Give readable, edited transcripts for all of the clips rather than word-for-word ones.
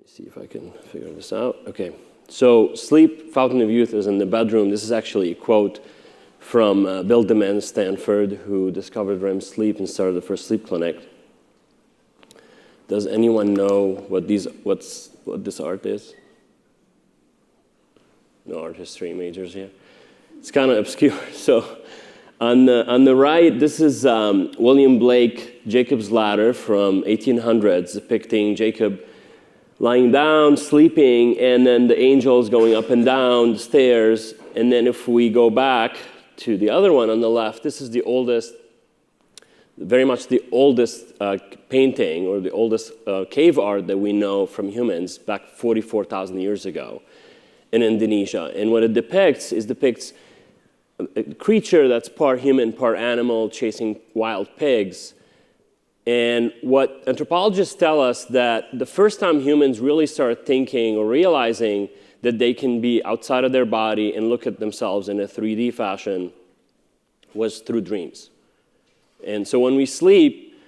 Let me see if I can figure this out. Okay. So sleep, fountain of youth, is in the bedroom. This is actually a quote from Bill DeMent, Stanford, who discovered REM sleep and started the first sleep clinic. Does anyone know what this art is? No art history majors here. It's kind of obscure. So on the right, this is William Blake, Jacob's Ladder from 1800s, depicting Jacob lying down, sleeping, and then the angels going up and down the stairs. And then if we go back to the other one on the left, this is the oldest, very much the oldest painting or the oldest cave art that we know from humans back 44,000 years ago in Indonesia. And what it depicts a creature that's part human, part animal, chasing wild pigs. And what anthropologists tell us that the first time humans really start thinking or realizing that they can be outside of their body and look at themselves in a 3D fashion was through dreams. And so when we sleep,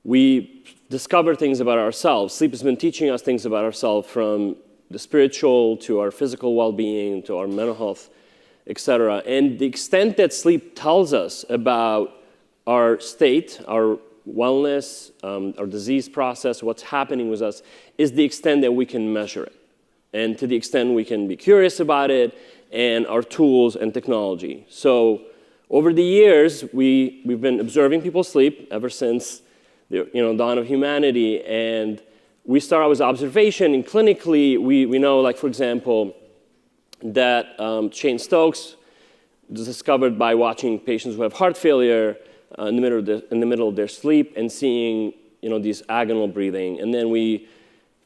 we discover things about ourselves. Sleep has been teaching us things about ourselves, from the spiritual to our physical well-being to our mental health, etc. And the extent that sleep tells us about our state, our wellness, our disease process, what's happening with us, is the extent that we can measure it. And to the extent we can be curious about it and our tools and technology. So over the years, we've been observing people sleep ever since the dawn of humanity. And we start out with observation, and clinically, we know, like, for example, that Shane Stokes was discovered by watching patients who have heart failure in the middle of their sleep and seeing these agonal breathing. And then we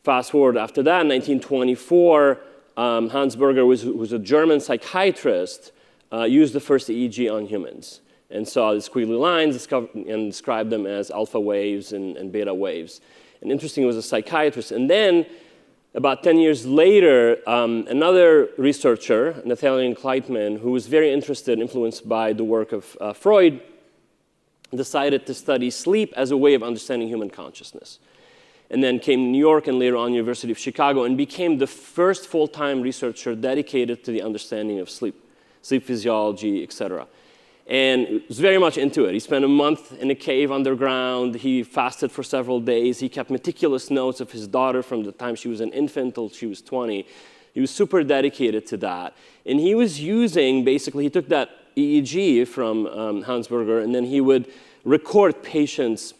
fast forward after that, in 1924, Hans Berger, who's a German psychiatrist, used the first EEG on humans and saw the squiggly lines and described them as alpha waves and beta waves. And interesting, he was a psychiatrist. And then about 10 years later, another researcher, Nathaniel Kleitman, who was very interested, influenced by the work of Freud, decided to study sleep as a way of understanding human consciousness. And then came to New York and later on University of Chicago and became the first full-time researcher dedicated to the understanding of sleep physiology, et cetera. And was very much into it. He spent a month in a cave underground. He fasted for several days. He kept meticulous notes of his daughter from the time she was an infant till she was 20. He was super dedicated to that. And he was using, basically, he took that EEG from Hans Berger, and then he would record patients'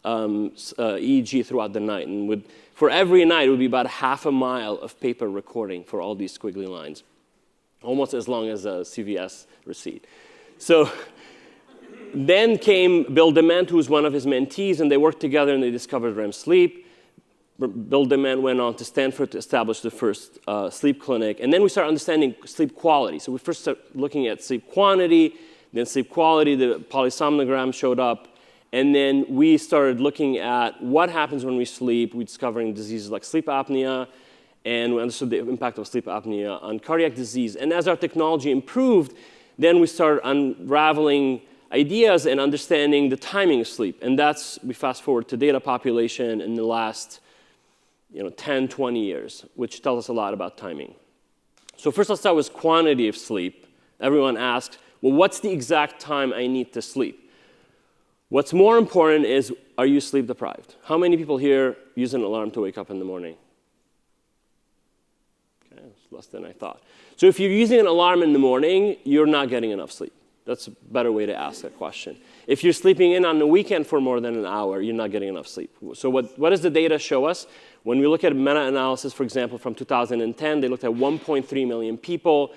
EEG throughout the night. And for every night, it would be about half a mile of paper recording for all these squiggly lines, almost as long as a CVS receipt. So then came Bill DeMent, who was one of his mentees, and they worked together and they discovered REM sleep. Bill DeMent went on to Stanford to establish the first sleep clinic. And then we started understanding sleep quality. So we first started looking at sleep quantity, then sleep quality, the polysomnogram showed up. And then we started looking at what happens when we sleep. We discovering diseases like sleep apnea, and we understood the impact of sleep apnea on cardiac disease. And as our technology improved, then we started unraveling ideas and understanding the timing of sleep. And we fast forward to data population in the last 10, 20 years, which tells us a lot about timing. So first, let's start with quantity of sleep. Everyone asks, well, what's the exact time I need to sleep? What's more important is, are you sleep deprived? How many people here use an alarm to wake up in the morning? Okay, it's less than I thought. So if you're using an alarm in the morning, you're not getting enough sleep. That's a better way to ask that question. If you're sleeping in on the weekend for more than an hour, you're not getting enough sleep. So what does the data show us? When we look at meta-analysis, for example, from 2010, they looked at 1.3 million people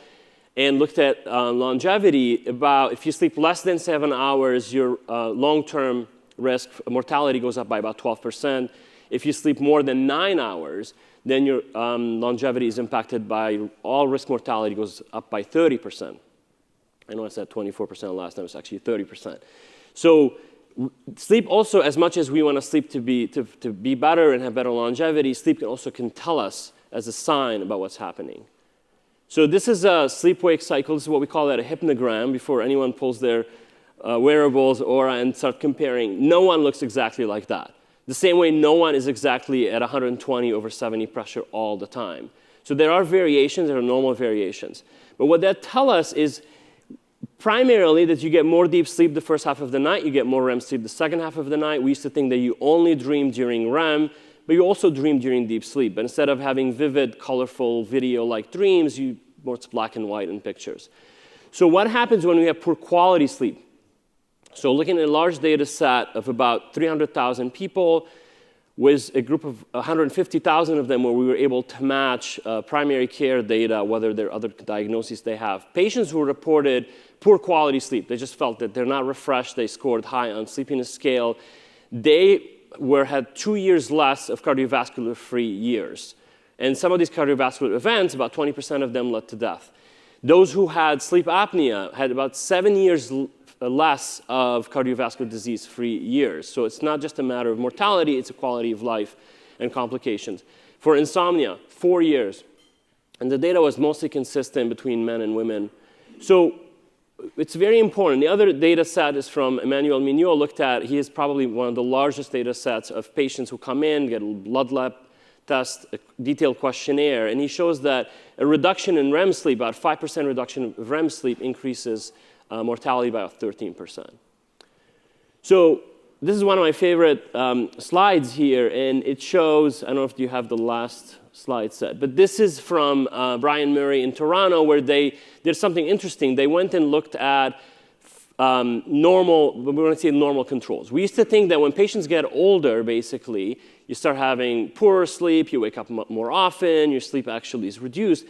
and looked at longevity. About if you sleep less than 7 hours, your long-term risk mortality goes up by about 12%. If you sleep more than 9 hours, then your longevity is impacted by all risk mortality goes up by 30%. I know I said 24% last time, it's actually 30%. So sleep also, as much as we want to sleep to be better and have better longevity, sleep can tell us as a sign about what's happening. So this is a sleep-wake cycle. This is what we call a hypnogram before anyone pulls their wearables and start comparing. No one looks exactly like that. The same way no one is exactly at 120/70 pressure all the time. So there are variations, there are normal variations. But what that tells us is primarily that you get more deep sleep the first half of the night, you get more REM sleep the second half of the night. We used to think that you only dream during REM, but you also dream during deep sleep. But instead of having vivid, colorful, video-like dreams, it's black and white in pictures. So what happens when we have poor quality sleep? So looking at a large data set of about 300,000 people with a group of 150,000 of them where we were able to match primary care data, whether there are other diagnoses they have. Patients who reported poor quality sleep, they just felt that they're not refreshed, they scored high on sleepiness scale, they had 2 years less of cardiovascular-free years. And some of these cardiovascular events, about 20% of them led to death. Those who had sleep apnea had about 7 years less of cardiovascular disease-free years. So it's not just a matter of mortality, it's a quality of life and complications. For insomnia, 4 years. And the data was mostly consistent between men and women. So it's very important. The other data set is from Emmanuel Mignot looked at. He is probably one of the largest data sets of patients who come in, get a blood lab test, a detailed questionnaire, and he shows that a reduction in REM sleep, about 5% reduction of REM sleep increases mortality by about 13%. So this is one of my favorite slides here, and it shows, I don't know if you have the last slide set, but this is from Brian Murray in Toronto, where they did something interesting. They went and looked at normal controls. We used to think that when patients get older, basically, you start having poorer sleep, you wake up more often, your sleep actually is reduced.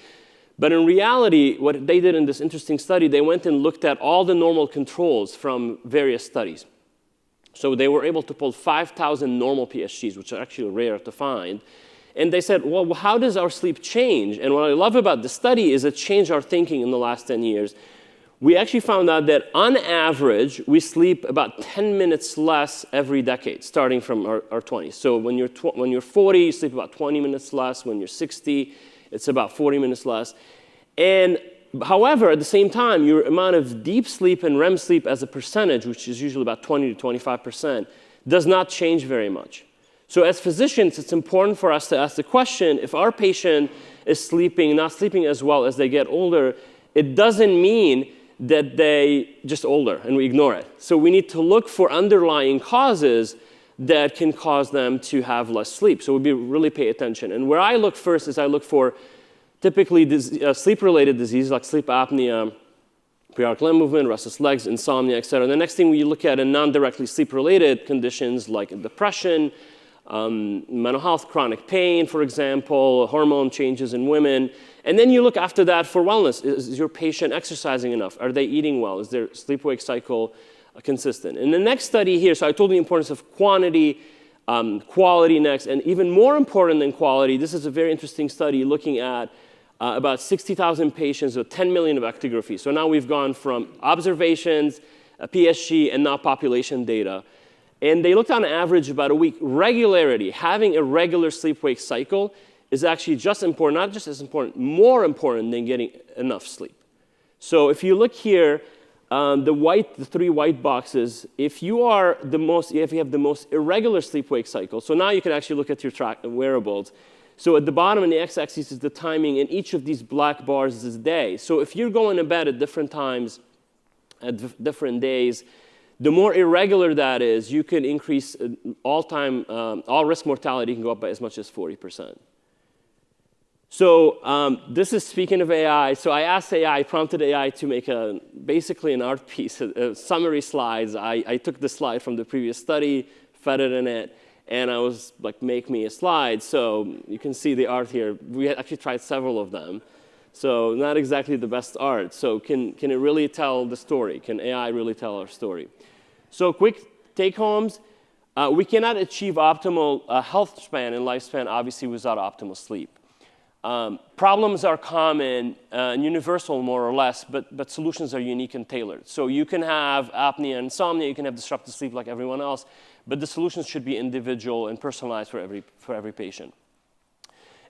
But in reality, what they did in this interesting study, they went and looked at all the normal controls from various studies. So they were able to pull 5,000 normal PSGs, which are actually rare to find. And they said, well, how does our sleep change? And what I love about the study is it changed our thinking in the last 10 years. We actually found out that on average, we sleep about 10 minutes less every decade, starting from our 20s. So when you're 40, you sleep about 20 minutes less. When you're 60, it's about 40 minutes less. And however, at the same time, your amount of deep sleep and REM sleep as a percentage, which is usually about 20 to 25%, does not change very much. So as physicians, it's important for us to ask the question, if our patient is not sleeping as well as they get older, it doesn't mean that they just older and we ignore it. So we need to look for underlying causes that can cause them to have less sleep. So we really pay attention. And where I look first is I look for typically sleep-related diseases like sleep apnea, periodic limb movement, restless legs, insomnia, et cetera. The next thing we look at are non-directly sleep-related conditions like depression, mental health, chronic pain, for example, hormone changes in women. And then you look after that for wellness. Is your patient exercising enough? Are they eating well? Is their sleep-wake cycle consistent? In the next study here, so I told you the importance of quantity, quality next, and even more important than quality, this is a very interesting study looking at about 60,000 patients with 10 million of actigraphy. So now we've gone from observations, PSG, and now population data. And they looked on average about a week. Regularity, having a regular sleep-wake cycle is actually just important, not just as important, more important than getting enough sleep. So if you look here, the 3 white boxes, if you have the most irregular sleep-wake cycle, so now you can actually look at your wearables. So at the bottom in the x-axis is the timing, and each of these black bars is day. So if you're going to bed at different times, at different days, the more irregular that is, you can increase all-risk mortality can go up by as much as 40%. So this is speaking of AI. So I asked AI, I prompted AI to make basically an art piece, summary slides. I took the slide from the previous study, fed it in it, and I was like, make me a slide. So you can see the art here. We actually tried several of them. So not exactly the best art. So can it really tell the story? Can AI really tell our story? So quick take-homes. We cannot achieve optimal health span and lifespan, obviously, without optimal sleep. Problems are common and universal, more or less, but solutions are unique and tailored. So you can have apnea and insomnia, you can have disrupted sleep like everyone else, but the solutions should be individual and personalized for every patient.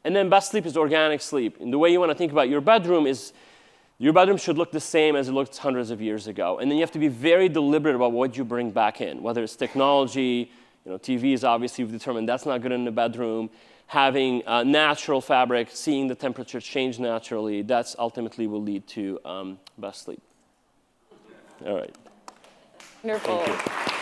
And then best sleep is organic sleep. And the way you want to think about your bedroom is your bedroom should look the same as it looked hundreds of years ago. And then you have to be very deliberate about what you bring back in, whether it's technology, TVs, obviously, we've determined that's not good in the bedroom. Having natural fabric, seeing the temperature change naturally, that's ultimately will lead to best sleep. All right. Wonderful. Thank you.